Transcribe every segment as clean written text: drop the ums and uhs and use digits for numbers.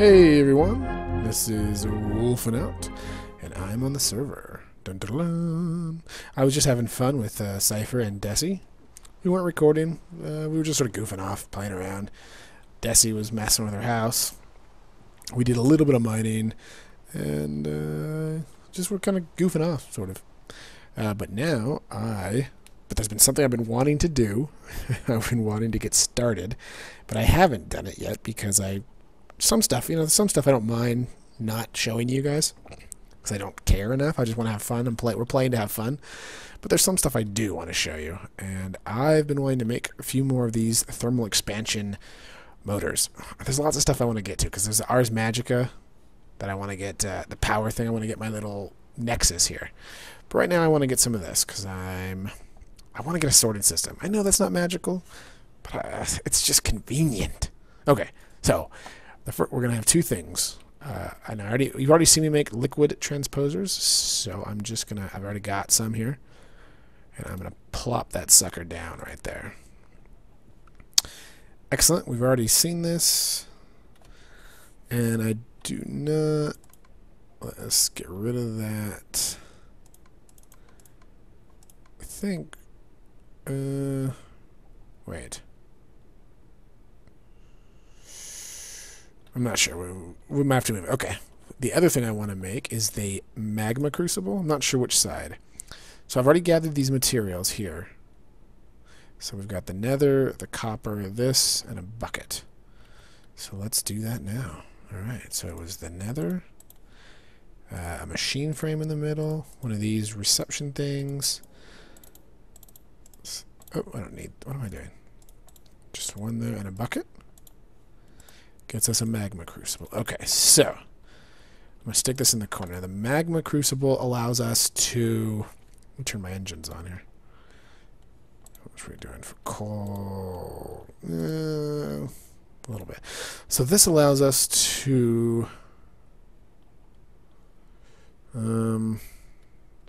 Hey everyone, this is Wolfenout, and I'm on the server. Dun, dun, dun. I was just having fun with Cypher and Desi. We weren't recording, we were just sort of goofing off, playing around. Desi was messing with her house. We did a little bit of mining, and just were kind of goofing off, sort of. But there's been something I've been wanting to do. I've been wanting to get started, but I haven't done it yet because some stuff I don't mind not showing you guys because I don't care enough. I just want to have fun and we're playing to have fun. But there's some stuff I do want to show you, and I've been wanting to make a few more of these thermal expansion motors. There's lots of stuff I want to get to because there's the Ars Magica that I want to get, the power thing. I want to get my little nexus here. But right now I want to get some of this because I want to get a sorting system. I know that's not magical, but it's just convenient. Okay, so we're going to have two things. And you've already seen me make liquid transposers, so I've already got some here. And I'm going to plop that sucker down right there. Excellent, we've already seen this. And I do not... Let's get rid of that. I think... wait. I'm not sure. We might have to move it. Okay. The other thing I want to make is the magma crucible. I'm not sure which side. So I've already gathered these materials here. So we've got the nether, the copper, this, and a bucket. So let's do that now. Alright, so it was the nether, a machine frame in the middle, one of these reception things. Oh, I don't need... What am I doing? Just one there and a bucket. Gets us a magma crucible. Okay, so I'm going to stick this in the corner. Now, the magma crucible allows us to... Let me turn my engines on here. What are we doing for coal? A little bit. So this allows us to...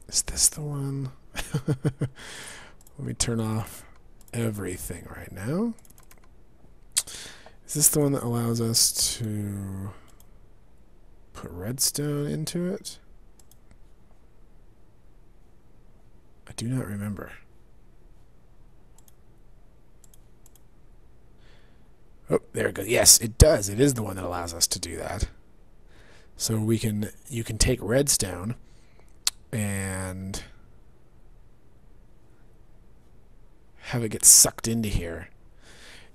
is this the one? Let me turn off everything right now. Is this the one that allows us to put redstone into it? I do not remember. Oh, there it goes. Yes, it does. It is the one that allows us to do that. So you can take redstone and have it get sucked into here.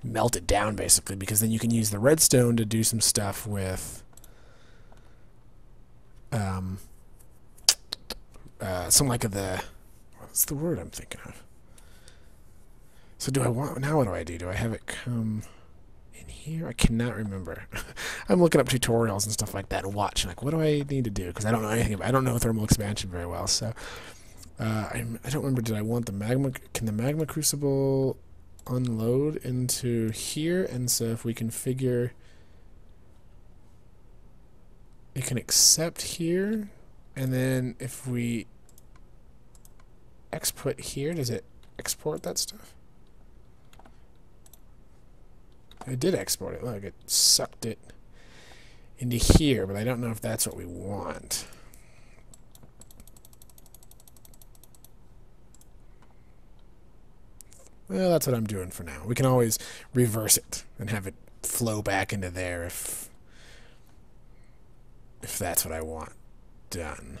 Melt it down basically, because then you can use the redstone to do some stuff with some like what's the word I'm thinking of? So what do I do? Do I have it come in here? I cannot remember. I'm looking up tutorials and stuff like that and watching like what do I need to do, because I don't know anything about I don't know thermal expansion very well. So I don't remember, did I want the magma, can the magma crucible unload into here? And so if we configure, it can accept here, and then if we export here, does it export that stuff? It did export it. Look, it sucked it into here, but I don't know if that's what we want. Well, that's what I'm doing for now. We can always reverse it and have it flow back into there if that's what I want done.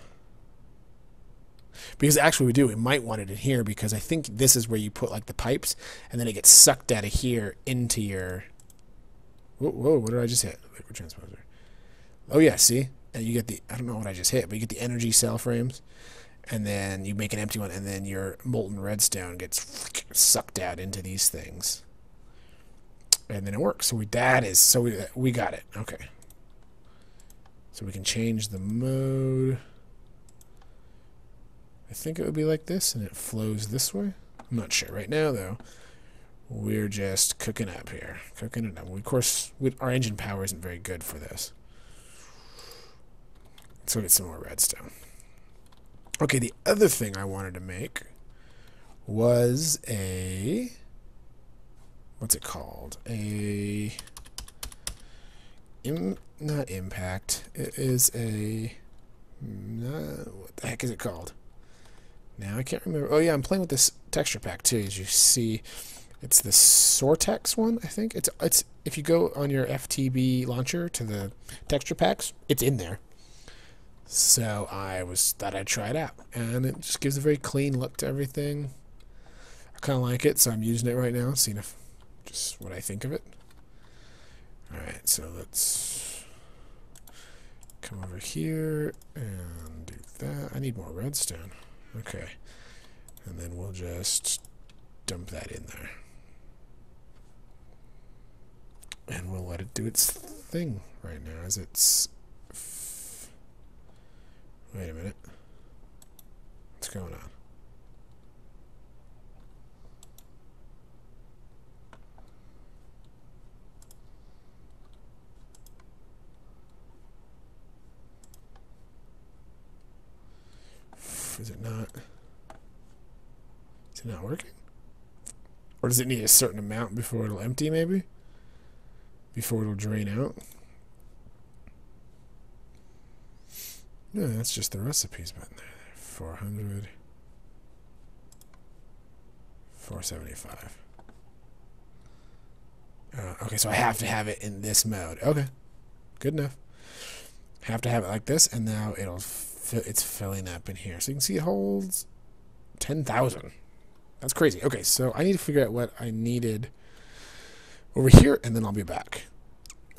Because actually we might want it in here, because I think this is where you put like the pipes and then it gets sucked out of here into your... Whoa, what did I just hit? Liquid transposer. Oh yeah, see? And you get the... I don't know what I just hit, but you get the energy cell frames. And then you make an empty one, and then your molten redstone gets sucked out into these things. And then it works. So we got it. Okay. So we can change the mode. I think it would be like this, and it flows this way. I'm not sure. Right now, though, we're just cooking up here. Cooking it up. Of course, our engine power isn't very good for this. So we'll get some more redstone. Okay, the other thing I wanted to make was what's it called? not impact. It is a... what the heck is it called? Now I can't remember. Oh yeah, I'm playing with this texture pack too. As you see, it's the Sortex one, I think. It's if you go on your FTB launcher to the texture packs, it's in there. So I thought I'd try it out, and it just gives a very clean look to everything. I kind of like it, so I'm using it right now, seeing if just what I think of it. All right, so let's come over here and do that. I need more redstone. Okay, and then we'll just dump that in there. And we'll let it do its thing right now as it's... Wait a minute. What's going on? Is it not? Is it not working? Or does it need a certain amount before it'll empty, maybe? Before it'll drain out? No, that's just the recipes button there. 400. 475. Okay, so I have to have it in this mode. Okay, good enough. Have to have it like this, and now it's filling up in here. So you can see it holds 10,000. That's crazy. Okay, so I need to figure out what I needed over here, and then I'll be back.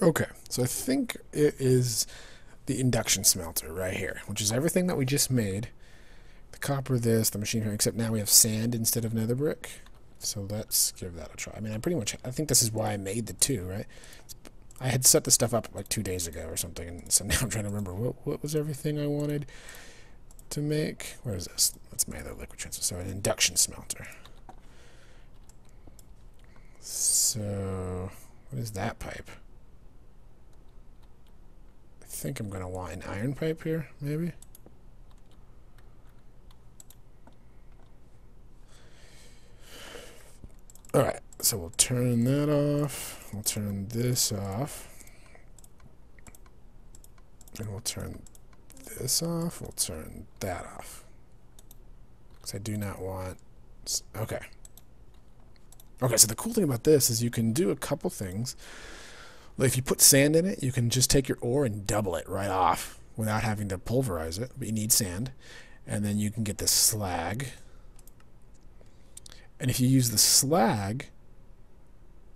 Okay, so I think it is the induction smelter right here, which is everything that we just made. The copper, this, the machine, except now we have sand instead of nether brick. So let's give that a try. I mean, I think this is why I made the two, right? I had set this stuff up like 2 days ago or something, and so now I'm trying to remember what was everything I wanted to make. Where is this? Let's make the liquid transfer. So an induction smelter. So what is that pipe? I think I'm going to want an iron pipe here, maybe. Alright, so we'll turn that off. We'll turn this off. And we'll turn this off. We'll turn that off. Because I do not want... Okay. Okay, so the cool thing about this is you can do a couple things. If you put sand in it, you can just take your ore and double it right off without having to pulverize it. But you need sand. And then you can get this slag. And if you use the slag,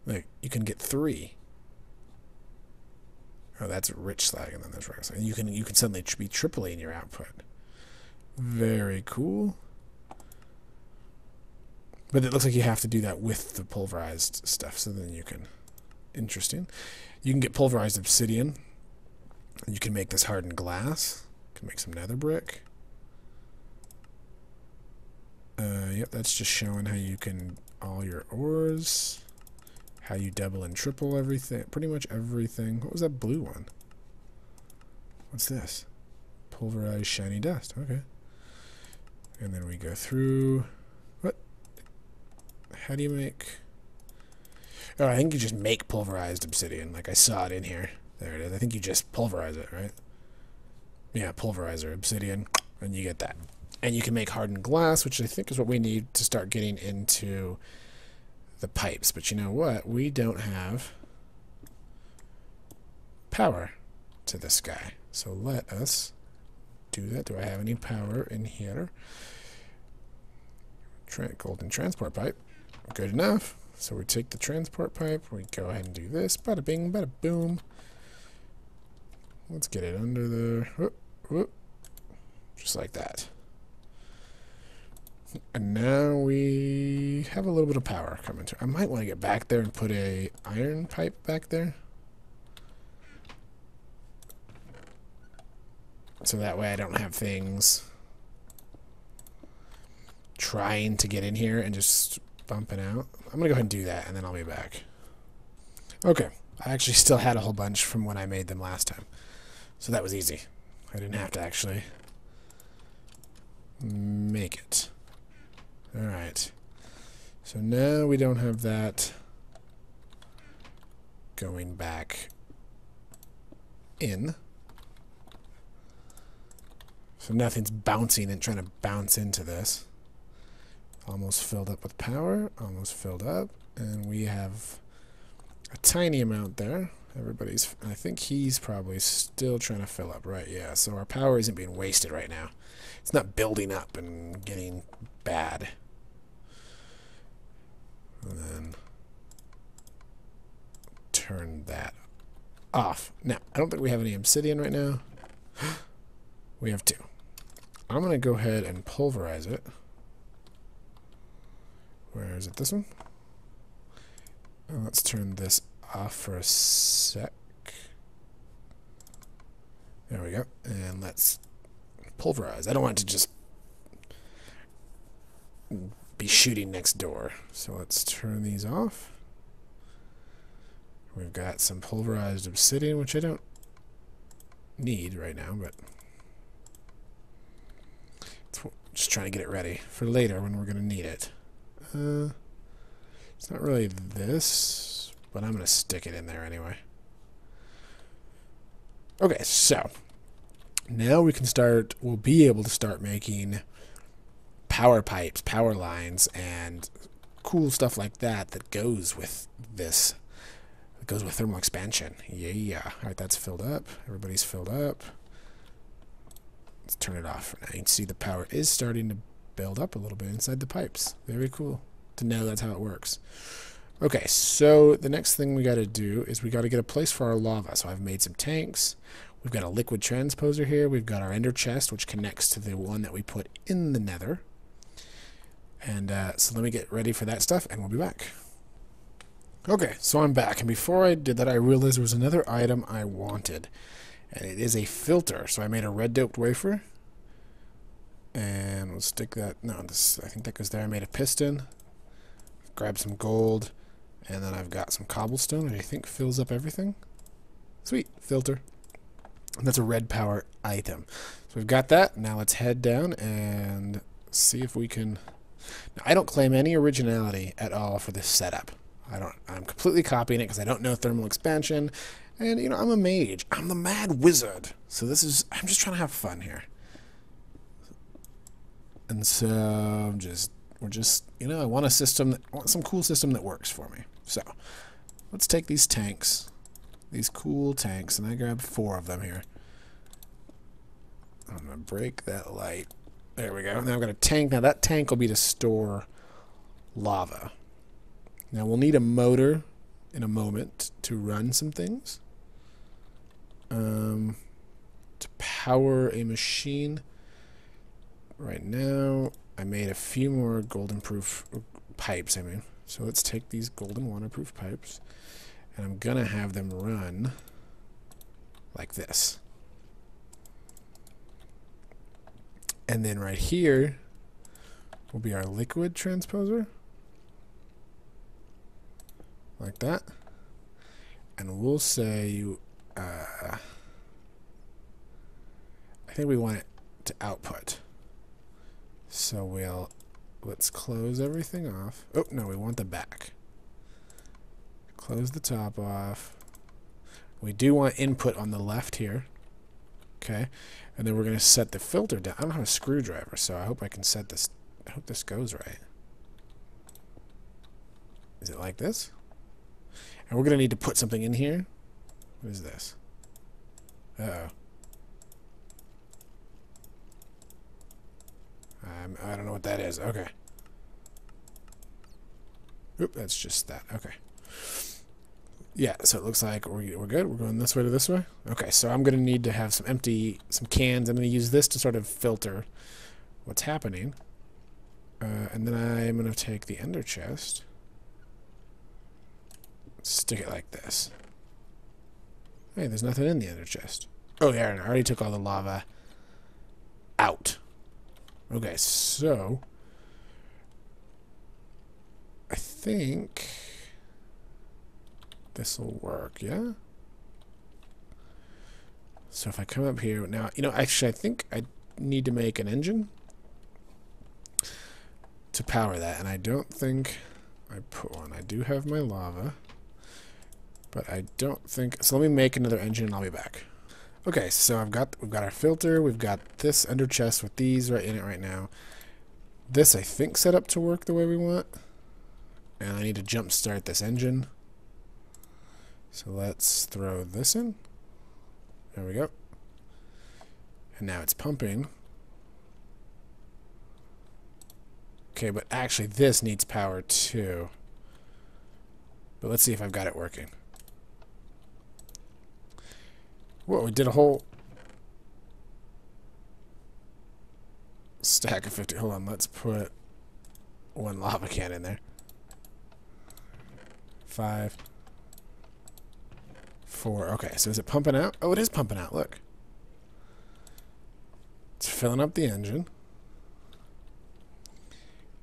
like, you can get 3. Oh, that's a rich slag, and then there's regular slag. And you can suddenly be tripling your output. Very cool. But it looks like you have to do that with the pulverized stuff, so then you can... Interesting. You can get pulverized obsidian. And you can make this hardened glass. You can make some nether brick. Yep, that's just showing how you can... all your ores. How you double and triple everything. Pretty much everything. What was that blue one? What's this? Pulverized shiny dust. Okay. And then we go through... What? How do you make... Oh, I think you just make pulverized obsidian. Like I saw it in here. There it is. I think you just pulverize it, right? Yeah, pulverizer, obsidian, and you get that. And you can make hardened glass, which I think is what we need to start getting into the pipes. But you know what? We don't have power to this guy. So let us do that. Do I have any power in here? Golden transport pipe. Good enough. So we take the transport pipe. We go ahead and do this. Bada bing, bada boom. Let's get it under there. Whoop, whoop. Just like that. And now we have a little bit of power coming through. I might want to get back there and put a iron pipe back there. So that way I don't have things trying to get in here and just bumping out. I'm going to go ahead and do that, and then I'll be back. Okay. I actually still had a whole bunch from when I made them last time. So that was easy. I didn't have to actually make it. Alright. So now we don't have that going back in. So nothing's bouncing and trying to bounce into this. Almost filled up with power. Almost filled up. And we have a tiny amount there. Everybody's... I think he's probably still trying to fill up. Right, yeah. So our power isn't being wasted right now. It's not building up and getting bad. And then... turn that off. Now, I don't think we have any obsidian right now. We have 2. I'm going to go ahead and pulverize it. Where is it? This one? Let's turn this off for a sec. There we go. And let's pulverize. I don't want it to just be shooting next door. So let's turn these off. We've got some pulverized obsidian, which I don't need right now, but just trying to get it ready for later when we're going to need it. It's not really this, but I'm going to stick it in there anyway. Okay, so now we can start, we'll be able to start making power pipes, power lines, and cool stuff like that that goes with this. It goes with thermal expansion. Yeah. Alright, that's filled up. Everybody's filled up. Let's turn it off for now. You can see the power is starting to build up a little bit inside the pipes. Very cool to know that's how it works. Okay, so the next thing we got to do is we got to get a place for our lava. So I've made some tanks. We've got a liquid transposer here. We've got our ender chest, which connects to the one that we put in the nether. And so let me get ready for that stuff, and we'll be back. Okay, so I'm back, and before I did that, I realized there was another item I wanted, and it is a filter. So I made a red doped wafer, and we'll stick that. No, this, I think that goes there. I made a piston, grab some gold, and then I've got some cobblestone, which I think fills up everything. Sweet filter, and that's a red power item. So we've got that. Now let's head down and see if we can. Now, I don't claim any originality at all for this setup. I'm completely copying it because I don't know thermal expansion, and you know, I'm a mage. I'm the mad wizard. So I'm just trying to have fun here. And so we're just, you know, I want some cool system that works for me. So let's take these tanks, these cool tanks, and I grabbed 4 of them here. I'm gonna break that light. There we go. Now I've got a tank. Now that tank will be to store lava. Now we'll need a motor in a moment to run some things. To power a machine. Right now, I made a few more golden proof pipes, So let's take these golden waterproof pipes, and I'm gonna have them run like this. And then right here will be our liquid transposer. Like that. And we'll say I think we want it to output. So let's close everything off. Oh, no, we want the back. Close the top off. We do want input on the left here. Okay. And then we're going to set the filter down. I don't have a screwdriver, so I hope I can set this. I hope this goes right. Is it like this? And we're going to need to put something in here. What is this? Uh-oh. I don't know what that is. Okay. Oop, that's just that. Okay. Yeah, so it looks like we're good. We're going this way to this way. Okay, so I'm going to need to have some cans. I'm going to use this to sort of filter what's happening. And then I'm going to take the ender chest, stick it like this. Hey, there's nothing in the ender chest. Oh, yeah, I already took all the lava out. Okay, so I think this will work, yeah? So if I come up here now, you know, actually I think I need to make an engine to power that, and I don't think I put one. I do have my lava, but I don't think, so let me make another engine and I'll be back. Okay, so we've got our filter, we've got this under chest with these right in it right now. This I think set up to work the way we want. And I need to jump start this engine. So let's throw this in. There we go. And now it's pumping. Okay, but actually this needs power too. But let's see if I've got it working. Whoa, we did a whole stack of 50. Hold on, let's put one lava can in there. 5, 4. Okay, so is it pumping out? Oh, it is pumping out, look. It's filling up the engine.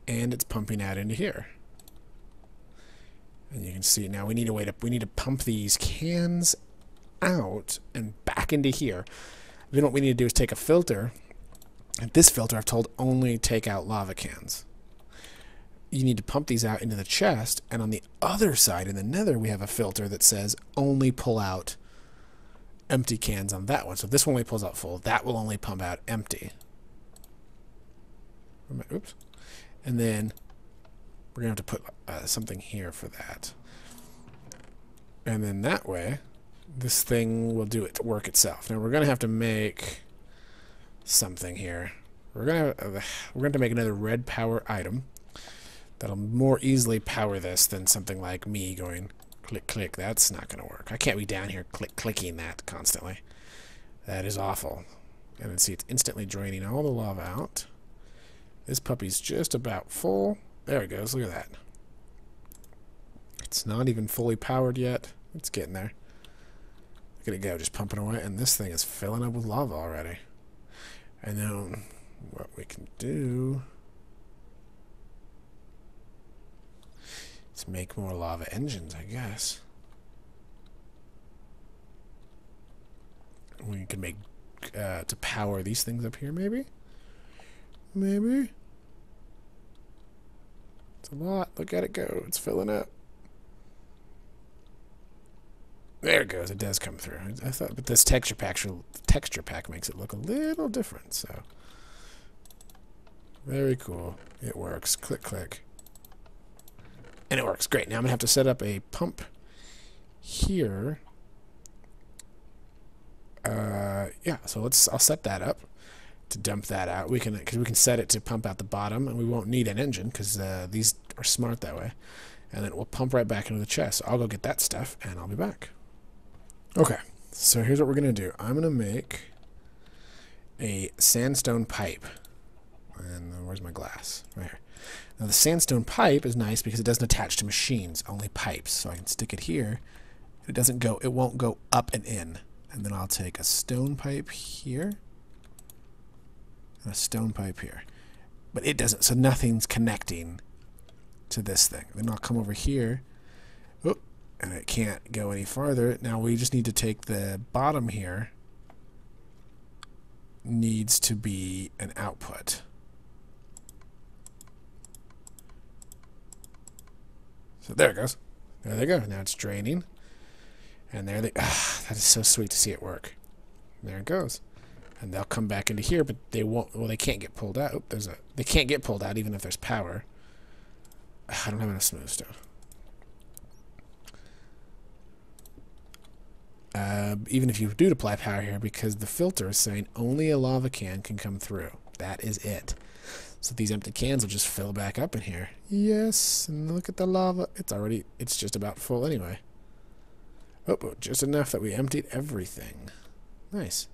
And it's pumping out into here. And you can see now we need to pump these cans out and back into here. Then what we need to do is take a filter. And this filter I've told only take out lava cans. You need to pump these out into the chest, and on the other side in the nether we have a filter that says only pull out empty cans on that one. So this one only pulls out full. That will only pump out empty. Oops. And then we're going to have to put something here for that. And then that way this thing will do it work itself. Now we're going to have to make something here. We're going to have to make another red power item that'll more easily power this than something like me going click click. That's not going to work. I can't be down here clicking that constantly. That is awful. And then see, it's instantly draining all the lava out. This puppy's just about full. There it goes. Look at that. It's not even fully powered yet. It's getting there. Look at it go, just pumping away. And this thing is filling up with lava already. And then what we can do is make more lava engines, I guess. We can make to power these things up here, maybe? Maybe? It's a lot. Look at it go. It's filling up. There it goes. It does come through. I thought, but this texture pack makes it look a little different. So very cool. It works. Click, click, and it works. Great. Now I'm gonna have to set up a pump here. Yeah. So I'll set that up to dump that out. We can set it to pump out the bottom, and we won't need an engine because these are smart that way. And then we'll pump right back into the chest. So I'll go get that stuff, and I'll be back. Okay, so here's what we're going to do. I'm going to make a sandstone pipe. And where's my glass? Right here. Now the sandstone pipe is nice because it doesn't attach to machines, only pipes. So I can stick it here. It won't go up and in. And then I'll take a stone pipe here. And a stone pipe here. But it doesn't, so nothing's connecting to this thing. Then I'll come over here. Oh, and it can't go any farther. Now we just need to take the bottom here. Needs to be an output. So there it goes. There they go. Now it's draining. And there they... that is so sweet to see it work. There it goes. And they'll come back into here, but they won't... Well, they can't get pulled out. Oh, they can't get pulled out even if there's power. I don't have enough smooth stone. Even if you do apply power here, because the filter is saying only a lava can come through. That is it. So these empty cans will just fill back up in here. Yes, and look at the lava. It's just about full anyway. Oh, just enough that we emptied everything. Nice.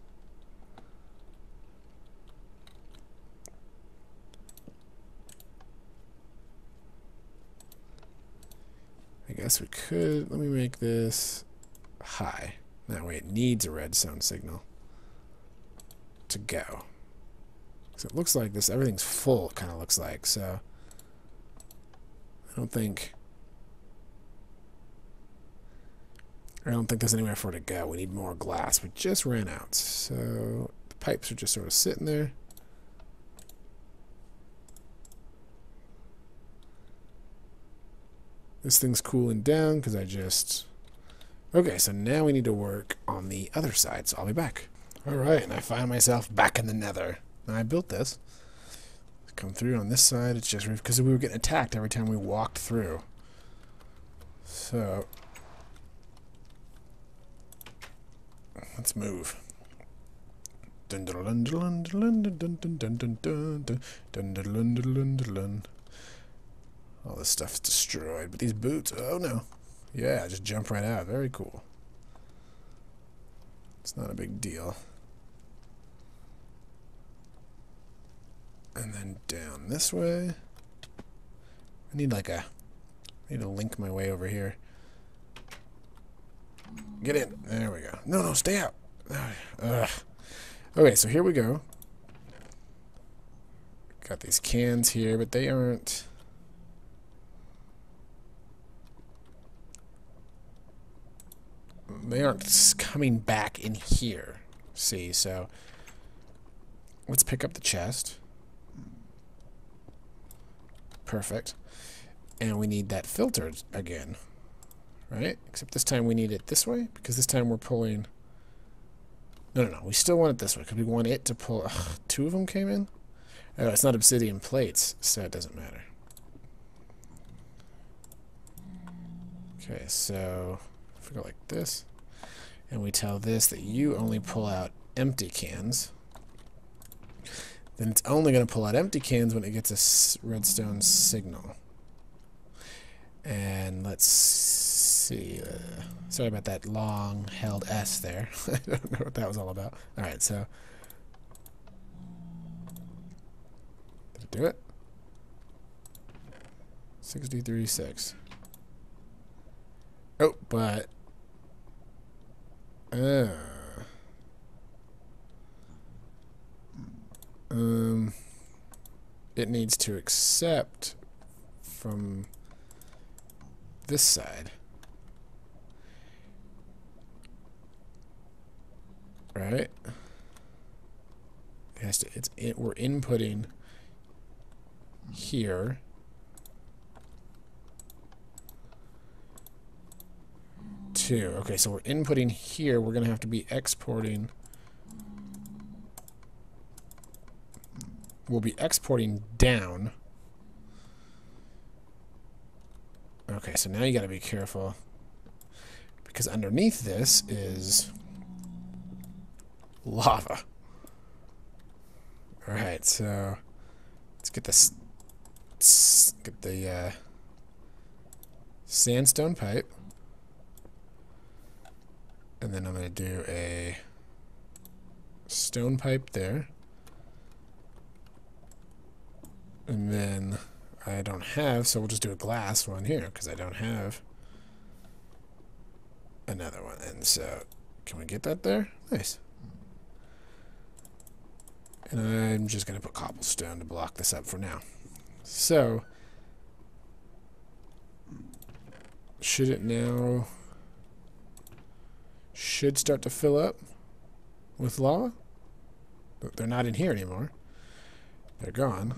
I guess we could, let me make this high. That way it needs a redstone signal to go. So it looks like this, everything's full, it kind of looks like, so I don't think there's anywhere for it to go. We need more glass. We just ran out, so the pipes are just sort of sitting there. This thing's cooling down because I just... Okay, so now we need to work on the other side, so I'll be back. Alright, and I find myself back in the nether. Now, I built this. Come through on this side, it's just because we were getting attacked every time we walked through. So, let's move. All this stuff's destroyed, but these boots, oh no. Yeah, just jump right out. Very cool. It's not a big deal. And then down this way. I need to link my way over here. Get in. There we go. No, stay out. Ugh. Okay, so here we go. Got these cans here, but they aren't... They aren't coming back in here. See, so... Let's pick up the chest. Perfect. And we need that filter again. Right? Except this time we need it this way, because this time we're pulling... No. We still want it this way, because we want it to pull... Ugh, 2 of them came in? Oh, it's not obsidian plates, so it doesn't matter. Okay, so... If we go like this, and we tell this that you only pull out empty cans, then it's only going to pull out empty cans when it gets a redstone signal. And let's see. Sorry about that long held S there. I don't know what that was all about. Alright, so. Did it do it? 63.6. Oh, but. It needs to accept from this side. Right? It has to, we're inputting here. Okay, so we're inputting here. We're going to have to be exporting. We'll be exporting down. Okay, so now you got to be careful. Because underneath this is lava. Alright, so let's get this. Get the sandstone pipe. And then I'm going to do a stone pipe there. And then I don't have, so we'll just do a glass one here, because I don't have another one. And so, can we get that there? Nice. And I'm just going to put cobblestone to block this up for now. So, should it now... should start to fill up with lava. But they're not in here anymore. They're gone.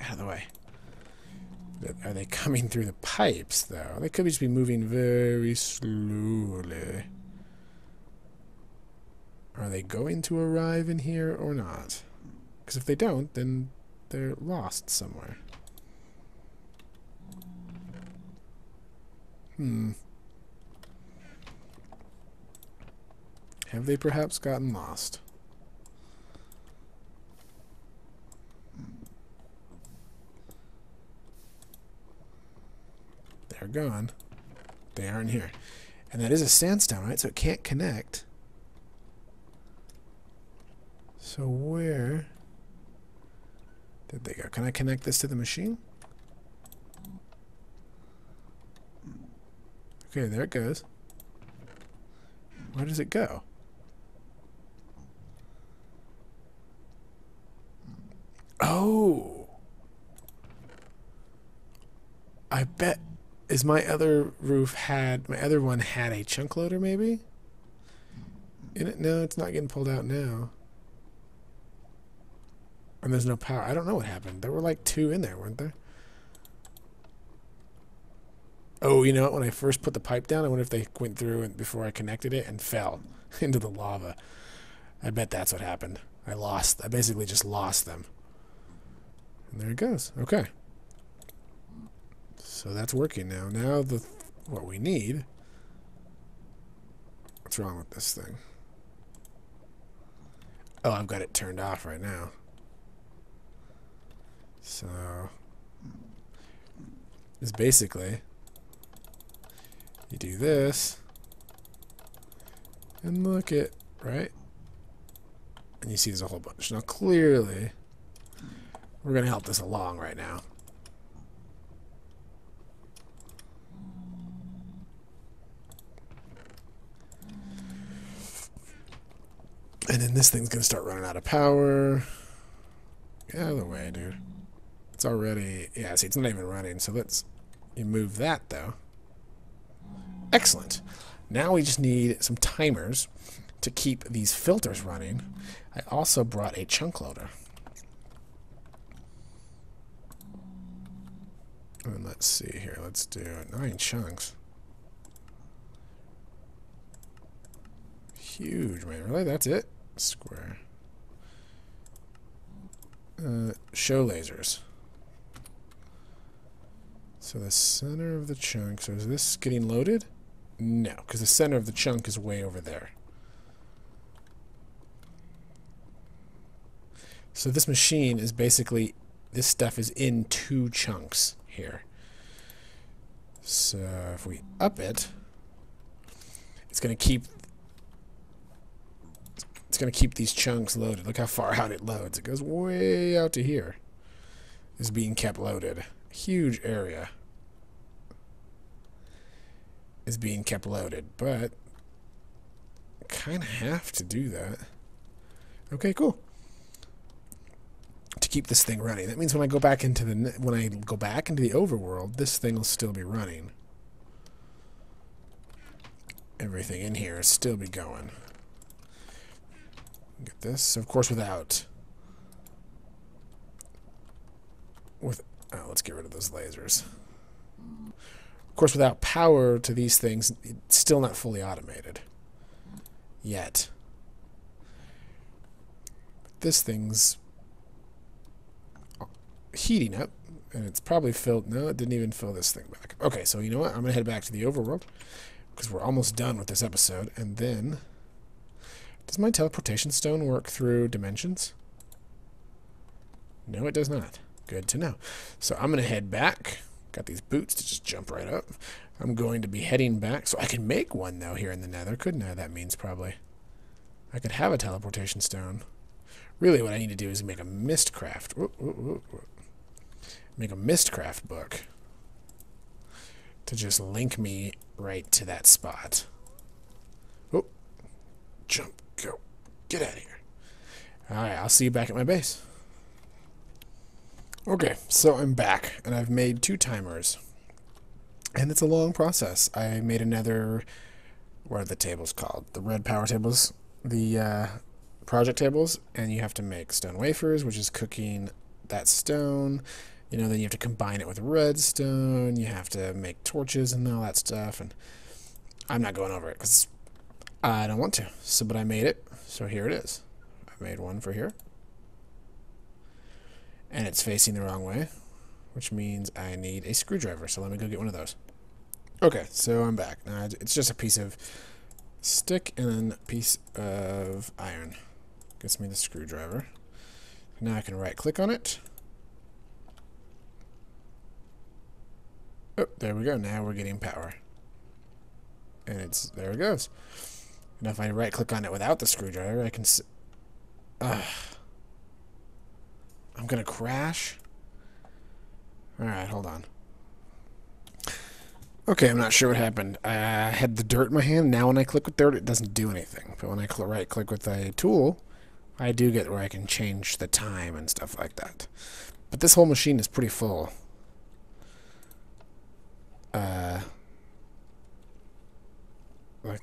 Out of the way. Are they coming through the pipes, though? They could just be moving very slowly. Are they going to arrive in here or not? Because if they don't, then they're lost somewhere. Have they perhaps gotten lost? They're gone. They aren't here. And that is a sandstone, right? So it can't connect. So where did they go? Can I connect this to the machine? Okay, there it goes. Where does it go? Oh! I bet... Is my other roof had... My other one had a chunk loader, maybe? In it? No, it's not getting pulled out now. And there's no power. I don't know what happened. There were like 2 in there, weren't there? Oh, you know what? When I first put the pipe down, I wonder if they went through and before I connected it and fell into the lava. I bet that's what happened. I basically just lost them. And there it goes. Okay. So that's working now. Now what we need... What's wrong with this thing? Oh, I've got it turned off right now. So... It's basically... You do this... And look at... Right? And you see there's a whole bunch. Now clearly... We're going to help this along right now. And then this thing's going to start running out of power. Get out of the way, dude. It's already... Yeah, see, it's not even running. So let's... You move that, though. Excellent. Now we just need some timers to keep these filters running. I also brought a chunk loader. And let's see here. Let's do 9 chunks. Huge, man. Really? That's it? Square. Show lasers. So the center of the chunk. So is this getting loaded? No, because the center of the chunk is way over there. So this machine is basically... This stuff is in 2 chunks here. So if we up it, it's going to keep... It's going to keep these chunks loaded. Look how far out it loads. It goes way out to here. It's being kept loaded. Huge area is being kept loaded, but kind of have to do that. Okay, cool. To keep this thing running. That means when I go back into the overworld, this thing will still be running. Everything in here will still be going. Get this, of course, without. Let's get rid of those lasers. Of course, without power to these things, it's still not fully automated yet. This thing's heating up, and it's probably filled. No, it didn't even fill this thing back. Okay, so you know what? I'm gonna head back to the overworld because we're almost done with this episode, and then. Does my teleportation stone work through dimensions? No, it does not. Good to know. So I'm going to head back. Got these boots to just jump right up. I'm going to be heading back. So I can make one, though, here in the nether, couldn't I? That means probably I could have a teleportation stone. Really, what I need to do is make a mistcraft. Make a mistcraft book to just link me right to that spot. Oh, jump. Go. Get out of here. Alright, I'll see you back at my base. Okay, so I'm back, and I've made 2 timers. And it's a long process. I made another... What are the tables called? The red power tables. The project tables. And you have to make stone wafers, which is cooking that stone. You know, then you have to combine it with redstone. You have to make torches and all that stuff. And I'm not going over it, because... I don't want to, but I made it, so here it is. I made one for here. And it's facing the wrong way, which means I need a screwdriver, so let me go get one of those. Okay, so I'm back. Now it's just a piece of stick and a piece of iron. Gets me the screwdriver. Now I can right-click on it. Oh, there we go. Now we're getting power. And there it goes. Now if I right-click on it without the screwdriver, I can... I'm going to crash. Alright, hold on. Okay, I'm not sure what happened. I had the dirt in my hand. Now when I click with dirt, it doesn't do anything. But when I right-click with a tool, I do get where I can change the time and stuff like that. But this whole machine is pretty full.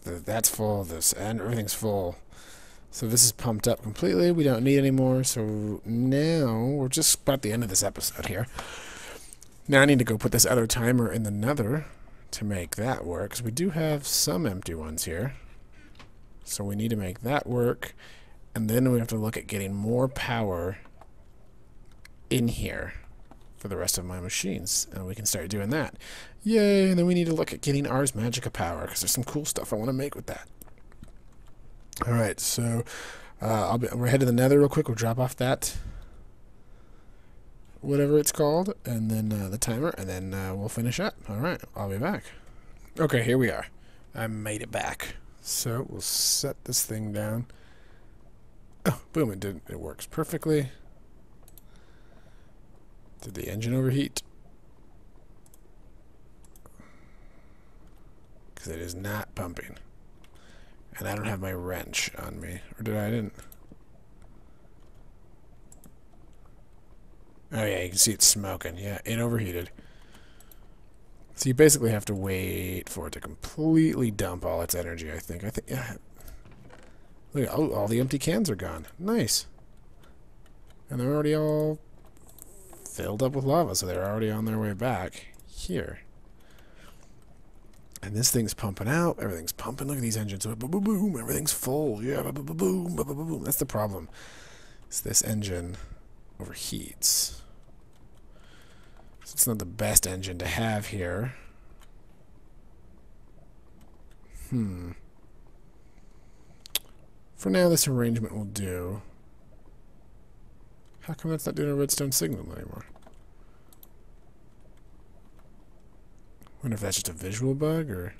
That's full, and everything's full. So this is pumped up completely. We don't need any more. So now we're just about at the end of this episode here. Now I need to go put this other timer in the nether to make that work. Because we do have some empty ones here. So we need to make that work. And then we have to look at getting more power in here for the rest of my machines. And we can start doing that. Yay! And then we need to look at getting Ars Magica power, because there's some cool stuff I want to make with that. Alright, so we'll head to the nether real quick. We'll drop off that, whatever it's called, and then the timer, and then we'll finish up. Alright, I'll be back. Okay, here we are. I made it back. So we'll set this thing down. Oh, boom, it works perfectly. Did the engine overheat? Because it is not pumping. And I don't have my wrench on me. Or did I? Didn't. Oh yeah, you can see it's smoking. Yeah, it overheated. So you basically have to wait for it to completely dump all its energy, I think. Yeah. Look, oh, all the empty cans are gone. Nice. And they're already all filled up with lava, so they're already on their way back here. And this thing's pumping out. Everything's pumping. Look at these engines. Boom, boom, boom. Everything's full. Yeah, boom, boom, boom, boom, boom, boom. That's the problem. Is this engine overheats. So it's not the best engine to have here. For now, this arrangement will do. How come that's not doing a redstone signal anymore? Wonder if that's just a visual bug, or...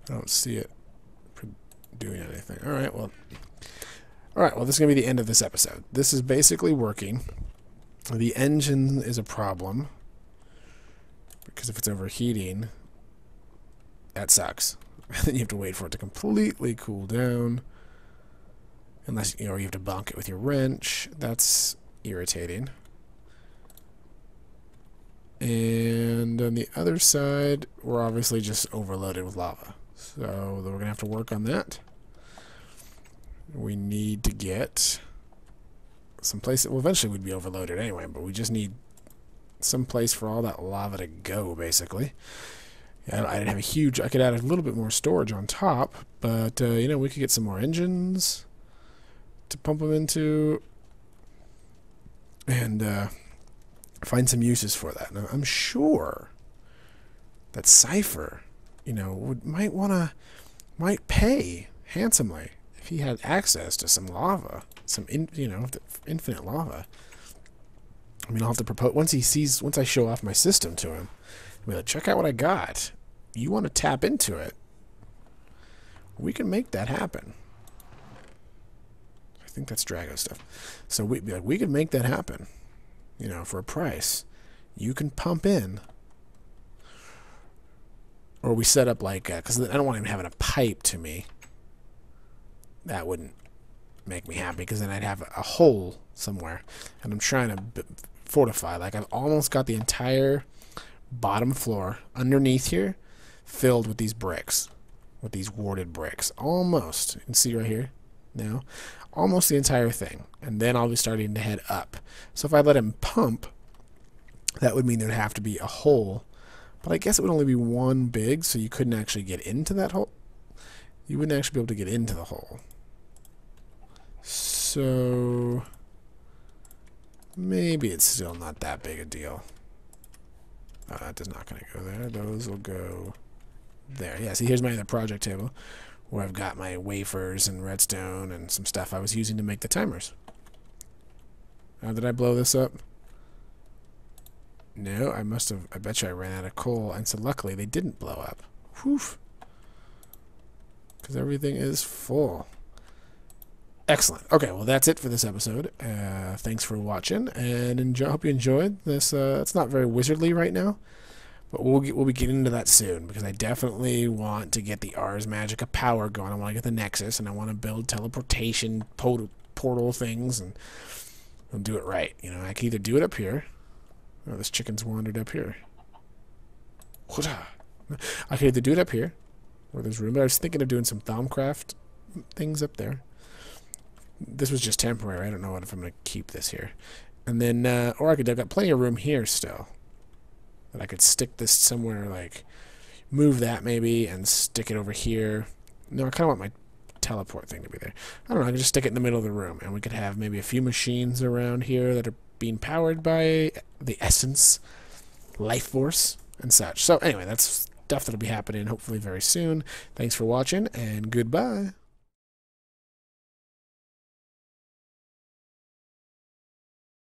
I don't see it doing anything. Alright, well, this is going to be the end of this episode. This is basically working. The engine is a problem, because if it's overheating, that sucks. Then you have to wait for it to completely cool down. Unless, you have to bonk it with your wrench. That's irritating. And on the other side, we're obviously just overloaded with lava. So we're going to have to work on that. We need to get some place. Well, eventually we'd be overloaded anyway, but we just need some place for all that lava to go, basically. I didn't have a huge... I could add a little bit more storage on top, but, we could get some more engines to pump them into and find some uses for that. Now, I'm sure that Cypher, might pay handsomely if he had access to some lava, infinite lava. I mean, I'll have to propose once I show off my system to him. I'll be like, check out what I got. You want to tap into it? We can make that happen. I think that's Drago stuff. So we'd be like, we could make that happen. For a price. You can pump in. Or we set up like, because I don't want him having a pipe to me. That wouldn't make me happy, because then I'd have a hole somewhere. And I'm trying to fortify. Like, I've almost got the entire bottom floor underneath here filled with these bricks. With these warded bricks. Almost. You can see right here now. Almost the entire thing. And then I'll be starting to head up. So if I let him pump, that would mean there'd have to be a hole. But I guess it would only be one big, so you couldn't actually get into that hole. You wouldn't actually be able to get into the hole. So maybe it's still not that big a deal. Oh, that is not going to go there. Those will go there. Yeah, see, here's my other project table where I've got my wafers and redstone and some stuff I was using to make the timers. Did I blow this up? No, I must have. I bet you I ran out of coal, and so luckily they didn't blow up. Whew. Because everything is full. Excellent. Okay, well, that's it for this episode. Thanks for watching, and hope you enjoyed this. It's not very wizardly right now, but we'll be getting into that soon, because I definitely want to get the Ars Magica power going. I want to get the Nexus, and I want to build teleportation portal things, and I'll do it right. I can either do it up here. Oh, this chicken's wandered up here. I can either do it up here, where there's room, but I was thinking of doing some Thaumcraft things up there. This was just temporary. I don't know if I'm going to keep this here. And then, I've got plenty of room here still. That I could stick this somewhere, like, move that maybe and stick it over here. No, I kind of want my teleport thing to be there. I don't know, I can just stick it in the middle of the room, and we could have maybe a few machines around here that are being powered by the essence, life force, and such. So anyway, that's stuff that'll be happening hopefully very soon. Thanks for watching, and goodbye.